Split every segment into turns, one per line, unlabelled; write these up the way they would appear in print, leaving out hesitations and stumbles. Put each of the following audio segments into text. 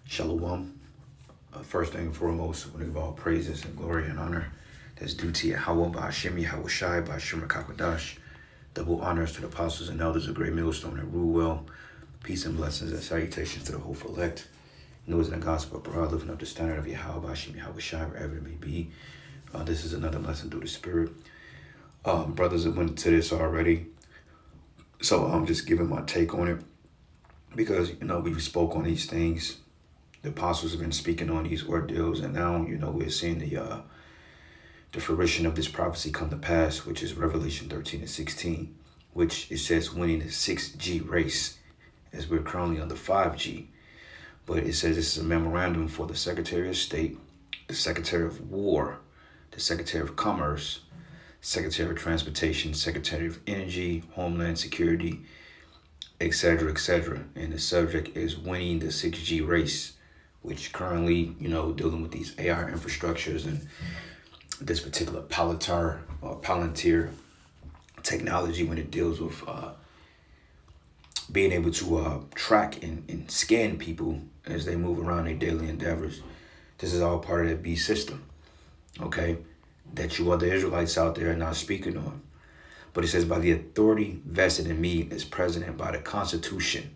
Shalom. First thing and foremost, I want to give all praises and glory and honor that's due to Yahweh, Ba'ashem, Yahweh Shai, Ba'ashem Rakakwadash. Double honors to the apostles and elders of Great Millstone that rule well. Peace and blessings and salutations to the hopeful elect. News in the gospel abroad, lifting up the standard of Yahweh, Ba'ashem, Yahweh Shai, wherever it may be. This is another lesson through the Spirit. Brothers have went to this already, so I'm just giving my take on it because, we've spoke on these things. The apostles have been speaking on these ordeals, and now, we're seeing the fruition of this prophecy come to pass, which is Revelation 13 and 16, which it says winning the 6G race, as we're currently on the 5G. But it says this is a memorandum for the Secretary of State, the Secretary of War, the Secretary of Commerce, Secretary of Transportation, Secretary of Energy, Homeland Security, etc., etc. And the subject is winning the 6G race, which currently, dealing with these AI infrastructures and this particular Palantir technology when it deals with being able to track and scan people as they move around their daily endeavors. This is all part of that B system, okay, that you other Israelites out there are not speaking on. But it says, by the authority vested in me as president by the Constitution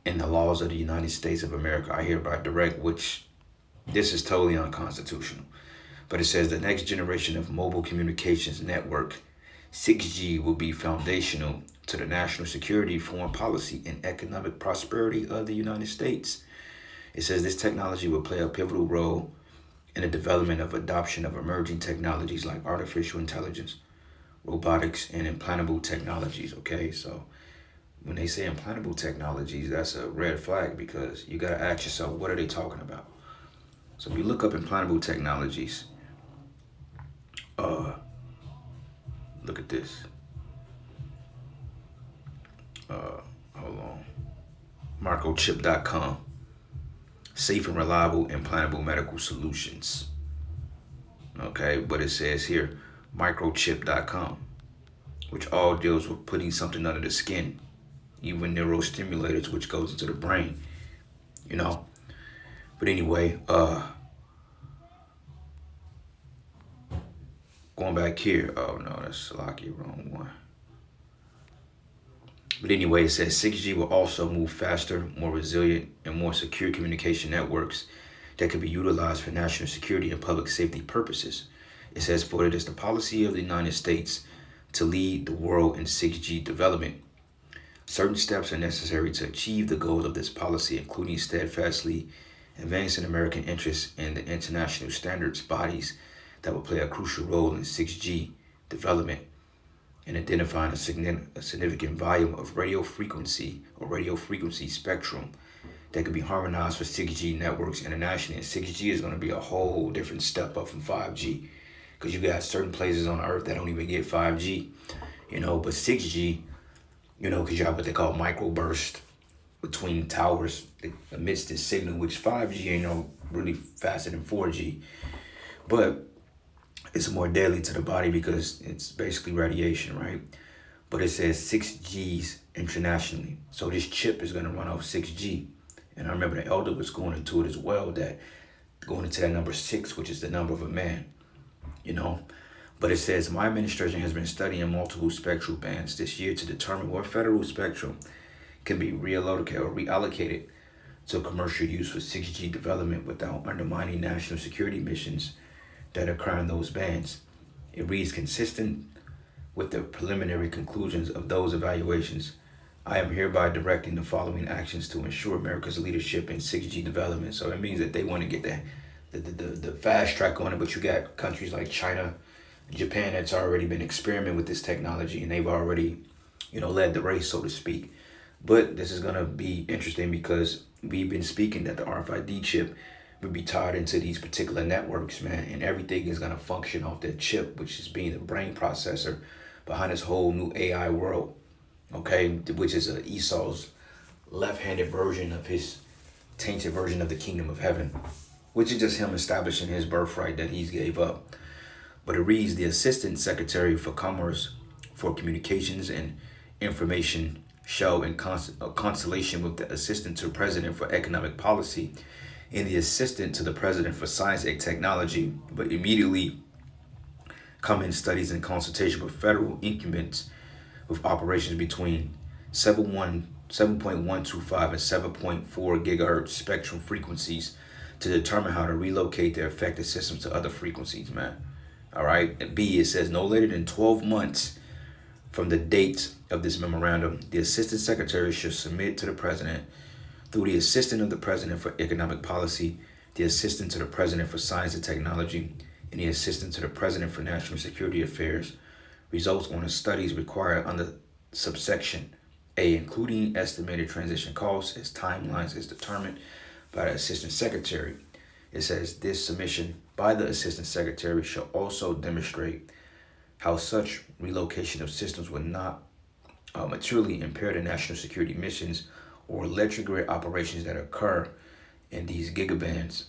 and the laws of the United States of America, I hereby direct, which this is totally unconstitutional. But it says the next generation of mobile communications network, 6G, will be foundational to the national security, foreign policy, and economic prosperity of the United States. It says this technology will play a pivotal role in the development of adoption of emerging technologies like artificial intelligence, robotics, and implantable technologies, okay? So when they say implantable technologies, that's a red flag because you got to ask yourself, what are they talking about? So if you look up implantable technologies, look at this. Hold on. Microchip.com. Safe and reliable implantable medical solutions. Okay, but it says here, microchip.com, which all deals with putting something under the skin, even neurostimulators, which goes into the brain, But anyway, going back here. Oh no, that's lucky, wrong one. But anyway, it says 6G will also move faster, more resilient, and more secure communication networks that can be utilized for national security and public safety purposes. It says, for it is the policy of the United States to lead the world in 6G development. Certain steps are necessary to achieve the goals of this policy, including steadfastly advancing American interests in the international standards bodies that will play a crucial role in 6G development, and identifying a significant volume of radio frequency spectrum that could be harmonized for 6G networks internationally. And 6G is going to be a whole different step up from 5G, because you got certain places on Earth that don't even get 5G, but 6G, because you have what they call microburst between towers that emits this signal, which 5G, really faster than 4G. But it's more deadly to the body because it's basically radiation, right? But it says 6Gs internationally. So this chip is going to run off 6G. And I remember the elder was going into it as well, that going into that number 6, which is the number of a man, But it says, my administration has been studying multiple spectral bands this year to determine what federal spectrum can be reallocated to commercial use for 6G development without undermining national security missions that occur in those bands. It reads, consistent with the preliminary conclusions of those evaluations, I am hereby directing the following actions to ensure America's leadership in 6G development. So it means that they want to get the fast track on it, but you got countries like China, Japan that's already been experimenting with this technology, and they've already, led the race, so to speak. But this is going to be interesting because we've been speaking that the RFID chip would be tied into these particular networks, man, and everything is going to function off that chip, which is being the brain processor behind this whole new AI world, okay, which is Esau's left-handed version of his tainted version of the kingdom of heaven, which is just him establishing his birthright that he's gave up. But it reads, the Assistant Secretary for Commerce for Communications and Information shall, in consultation with the Assistant to the President for Economic Policy and the Assistant to the President for Science and Technology, but immediately come in studies in consultation with federal incumbents with operations between 7.125 and 7.4 gigahertz spectrum frequencies to determine how to relocate their affected systems to other frequencies, man. All right. And B, it says no later than 12 months from the date of this memorandum, the Assistant Secretary should submit to the President, through the Assistant of the President for Economic Policy, the Assistant to the President for Science and Technology, and the Assistant to the President for National Security Affairs, results on the studies required under subsection A, including estimated transition costs as timelines is determined by the Assistant Secretary. It says this submission by the Assistant Secretary shall also demonstrate how such relocation of systems would not materially impair the national security missions or electric grid operations that occur in these gigabands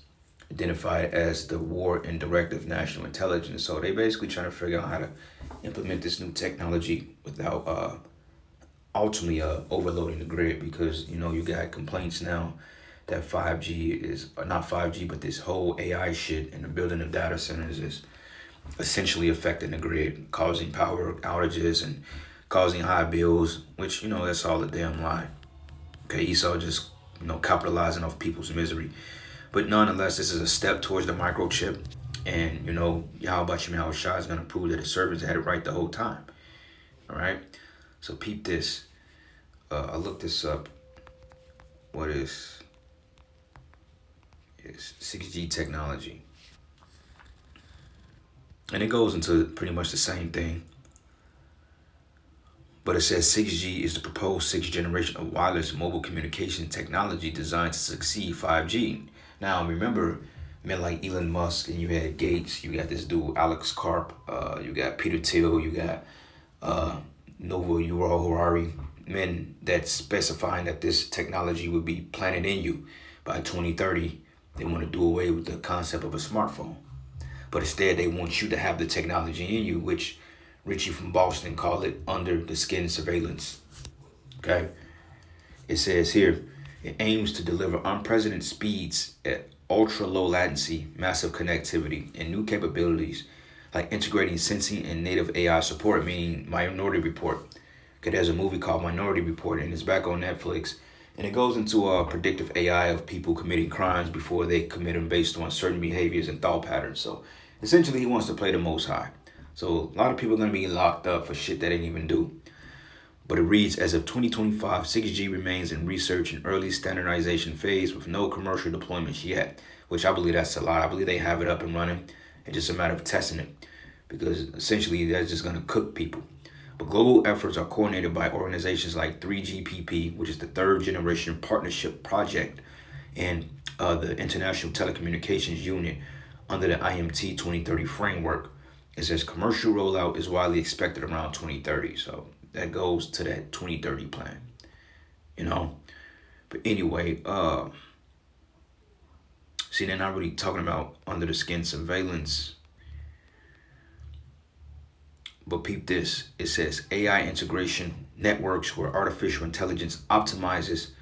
identified as the War and Directive National Intelligence. So they basically trying to figure out how to implement this new technology without ultimately overloading the grid, because you got complaints now that 5G is not 5G, but this whole AI shit and the building of data centers is essentially affecting the grid, causing power outages and causing high bills, which that's all a damn lie. Okay, Esau just capitalizing off people's misery. But nonetheless, this is a step towards the microchip, and Yahweh Shai is going to prove that his servants had it right the whole time. All right, so peep this. I looked this up. What is 6G technology? And it goes into pretty much the same thing. But it says 6G is the proposed sixth generation of wireless mobile communication technology designed to succeed 5G. Now, remember, men like Elon Musk, and you had Gates, you got this dude, Alex Karp, you got Peter Thiel, you got Yuval Harari, men that specifying that this technology would be planted in you by 2030. They want to do away with the concept of a smartphone. But instead, they want you to have the technology in you, which Richie from Boston called it under the skin surveillance. Okay? It says here, it aims to deliver unprecedented speeds at ultra low latency, massive connectivity, and new capabilities like integrating sensing and native AI support, meaning Minority Report. Okay, there's a movie called Minority Report, and it's back on Netflix. And it goes into predictive AI of people committing crimes before they commit them based on certain behaviors and thought patterns. So essentially, he wants to play the Most High. So a lot of people are going to be locked up for shit they didn't even do. But it reads, as of 2025, 6G remains in research and early standardization phase with no commercial deployments yet, which I believe that's a lot. I believe they have it up and running. It's just a matter of testing it, because essentially that's just going to cook people. But global efforts are coordinated by organizations like 3GPP, which is the third generation partnership project, and the International Telecommunications Union under the IMT 2030 framework. It says commercial rollout is widely expected around 2030. So that goes to that 2030 plan, But anyway, see, they're not really talking about under the skin surveillance. But peep this. It says AI integration networks where artificial intelligence optimizes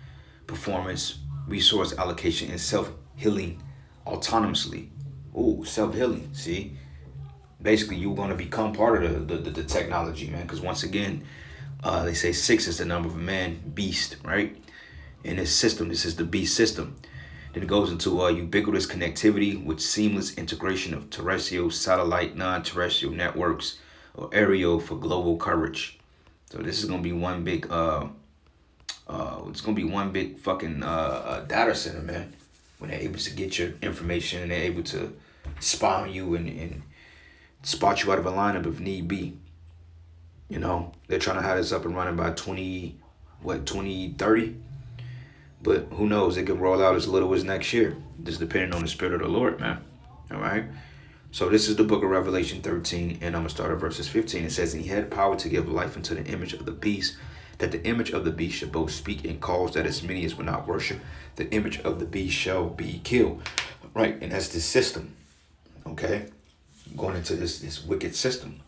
performance, resource allocation, and self-healing autonomously. Ooh, self-healing, see? Basically, you're going to become part of the technology, man. Because once again, they say 6 is the number of man, beast, right? In this system, this is the beast system. Then it goes into ubiquitous connectivity with seamless integration of terrestrial, satellite, non-terrestrial networks, or aerial for global coverage. So this is going to be one big, it's going to be one big fucking data center, man. When they're able to get your information and they're able to spy on you and spot you out of a lineup if need be. They're trying to have this up and running by 2030? But who knows? It could roll out as little as next year, just depending on the Spirit of the Lord, man. All right? So this is the book of Revelation 13, and I'm going to start at verses 15. It says, and he had power to give life unto the image of the beast, that the image of the beast should both speak and cause that as many as will not worship the image of the beast shall be killed. Right? And that's the system. Okay? Going into this wicked system.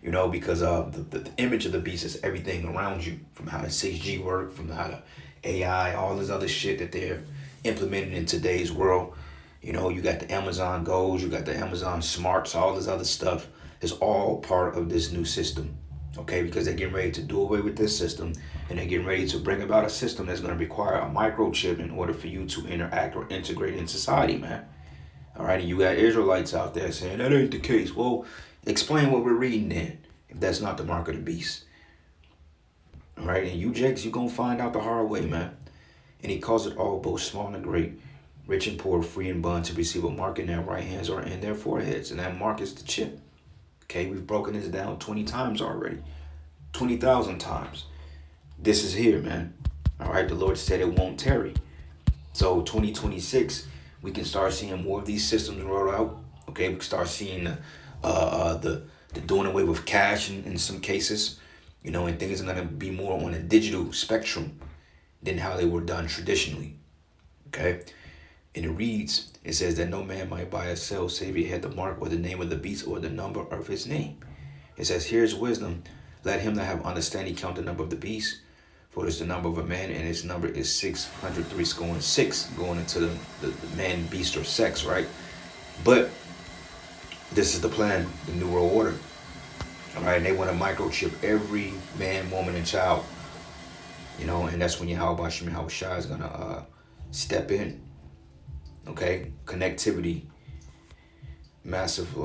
You know, because the image of the beast is everything around you, from how the 6G work, from how the AI, all this other shit that they're implementing in today's world. You know, you got the Amazon Goes, you got the Amazon Smarts, all this other stuff is all part of this new system. Okay, because they're getting ready to do away with this system, and they're getting ready to bring about a system that's going to require a microchip in order for you to interact or integrate in society, man. All right, and you got Israelites out there saying that ain't the case. Well, explain what we're reading then, if that's not the mark of the beast. All right, and you Jakes, you gonna find out the hard way, man. And he calls it all, both small and great, rich and poor, free and bond, to receive a mark in their right hands or in their foreheads, and that mark is the chip. Okay, we've broken this down 20 times already, 20,000 times. This is here, man. All right, the Lord said it won't tarry. So 2026, we can start seeing more of these systems roll out. Okay, we can start seeing the doing away with cash in some cases, you know, and things are gonna be more on a digital spectrum than how they were done traditionally. Okay, and it reads, it says that no man might buy or sell save he had the mark or the name of the beast or the number of his name. It says, here's wisdom. Let him that have understanding count the number of the beast, for it is the number of a man, and its number is 606, going into the man, beast, or sex, right? But this is the plan, the New World Order. All right, and they want to microchip every man, woman, and child. You know, and that's when Yahweh Shai is going to step in. Okay, connectivity, massive,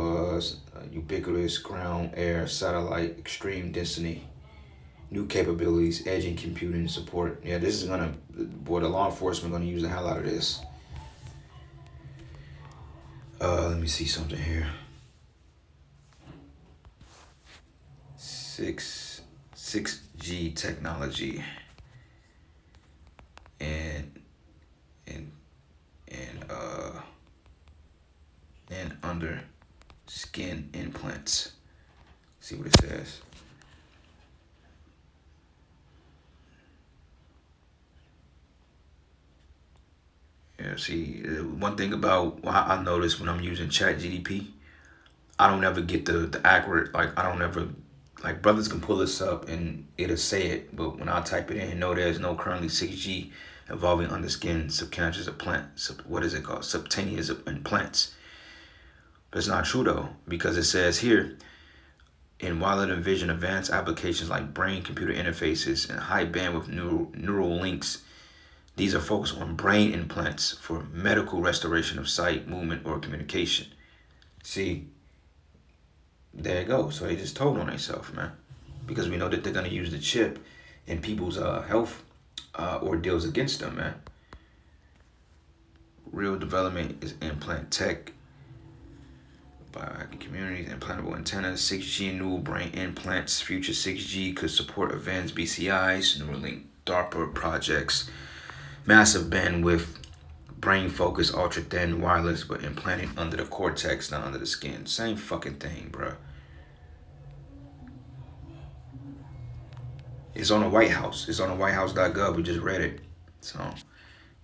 ubiquitous, ground, air, satellite, extreme density, new capabilities, edge and computing support. Yeah, this is gonna, boy, the law enforcement gonna use the hell out of this. Let me see something here. 6G technology and under skin implants. See what it says. Yeah, see, one thing about I notice when I'm using ChatGPT, I don't ever get the accurate, like, I don't ever, like, brothers can pull this up and it'll say it, but when I type it in, no, there's no currently 6G involving underskin subcutaneous implants. What is it called? Subcutaneous implants. But it's not true though, because it says here, in wireless and vision, advanced applications like brain-computer interfaces and high bandwidth neural links. These are focused on brain implants for medical restoration of sight, movement, or communication. See, there you go. So they just told on themselves, man. Because we know that they're going to use the chip in people's health ordeals against them, man. Real development is implant tech, biohacking communities, implantable antennas, 6G new brain implants. Future 6G could support advanced BCIs, Neuralink, DARPA projects. Massive bandwidth, brain focus, ultra thin wireless, but implanted under the cortex, not under the skin. Same fucking thing, bro. It's on the White House. It's on the whitehouse.gov. We just read it. So,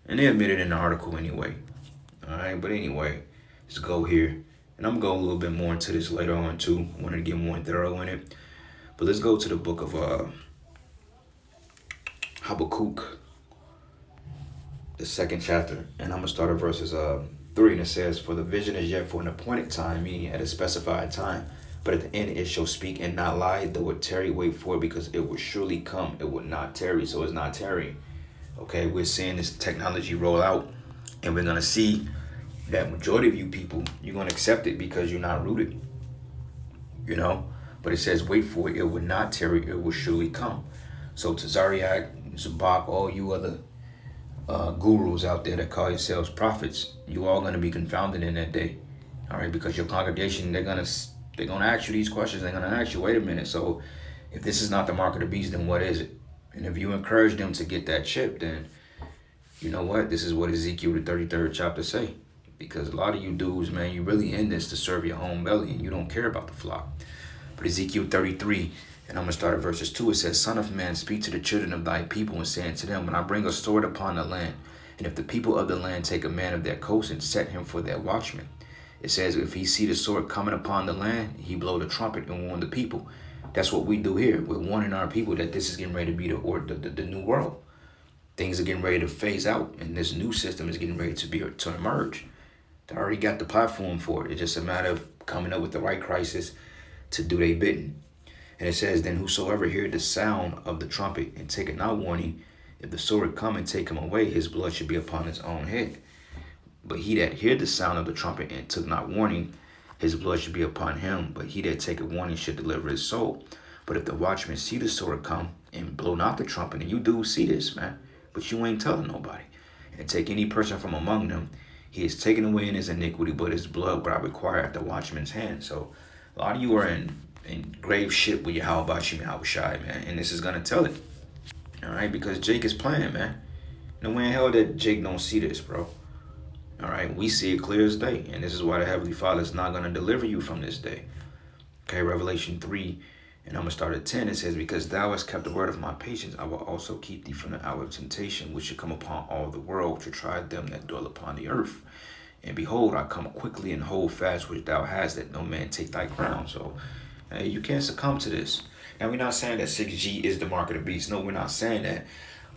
and they admitted in the article anyway. All right, but anyway, let's go here. And I'm going to go a little bit more into this later on too. I wanted to get more thorough in it. But let's go to the book of Habakkuk, the second chapter, and I'm gonna start at verses 3, and it says, "For the vision is yet for an appointed time, meaning at a specified time, but at the end it shall speak and not lie. Though it tarry, wait for it, because it will surely come. It will not tarry." So it's not tarrying. Okay, we're seeing this technology roll out, and we're gonna see that majority of you people, you're gonna accept it because you're not rooted. You know, but it says, "Wait for it. It will not tarry. It will surely come." So to Zariak, Zabak, all you other gurus out there that call yourselves prophets, you all going to be confounded in that day. All right, because your congregation, they're gonna ask you these questions. They're gonna ask you, wait a minute, so if this is not the mark of the beast, then what is it? And if you encourage them to get that chip, then you know what, this is what Ezekiel the 33rd chapter say. Because a lot of you dudes, man, you really in this to serve your own belly, and you don't care about the flock. But Ezekiel 33, and I'm going to start at verses 2. It says, "Son of man, speak to the children of thy people, and say unto them, when I bring a sword upon the land, and if the people of the land take a man of their coast and set him for their watchman, It says, if he see the sword coming upon the land, he blow the trumpet and warn the people. That's what we do here. We're warning our people that this is getting ready to be the new world. Things are getting ready to phase out, and this new system is getting ready to emerge. They already got the platform for it. It's just a matter of coming up with the right crisis to do their bidding. And it says, then whosoever hear the sound of the trumpet and take it not warning, if the sword come and take him away, his blood should be upon his own head. But he that hear the sound of the trumpet and took not warning, his blood should be upon him. But he that taketh warning should deliver his soul. But if the watchman see the sword come and blow not the trumpet, and you do see this, man, but you ain't telling nobody, and take any person from among them, he is taken away in his iniquity, but his blood will I require at the watchman's hand. So a lot of you are in grave shit with your how about you, Yahushai, man. And this is going to tell it. All right, because Jake is playing, man. No way in hell that Jake don't see this, bro. All right, we see it clear as day. And this is why the Heavenly Father is not going to deliver you from this day. Okay, Revelation 3, and I'm going to start at 10. It says, because thou hast kept the word of my patience, I will also keep thee from the hour of temptation, which should come upon all the world to try them that dwell upon the earth. And behold, I come quickly, and hold fast which thou hast, that no man take thy crown. So, hey, you can't succumb to this. Now, we're not saying that 6G is the mark of the beast. No, we're not saying that.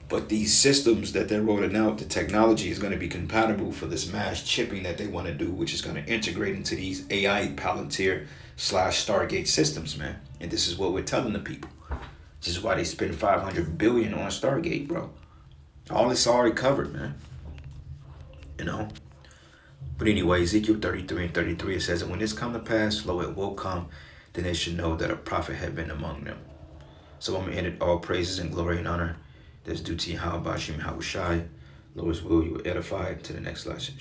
But these systems that they're rolling out, the technology is going to be compatible for this mass chipping that they want to do, which is going to integrate into these AI Palantir / Stargate systems, man. And this is what we're telling the people. This is why they spend $500 billion on Stargate, bro. All this already covered, man. You know? But anyway, Ezekiel 33 and 33, it says, and when this come to pass, lo, it will come, then they should know that a prophet had been among them. So I'm going to end it. All praises and glory and honor that's due to Yahweh Bashim Yahushai. Lord's will, you will edify to the next lesson.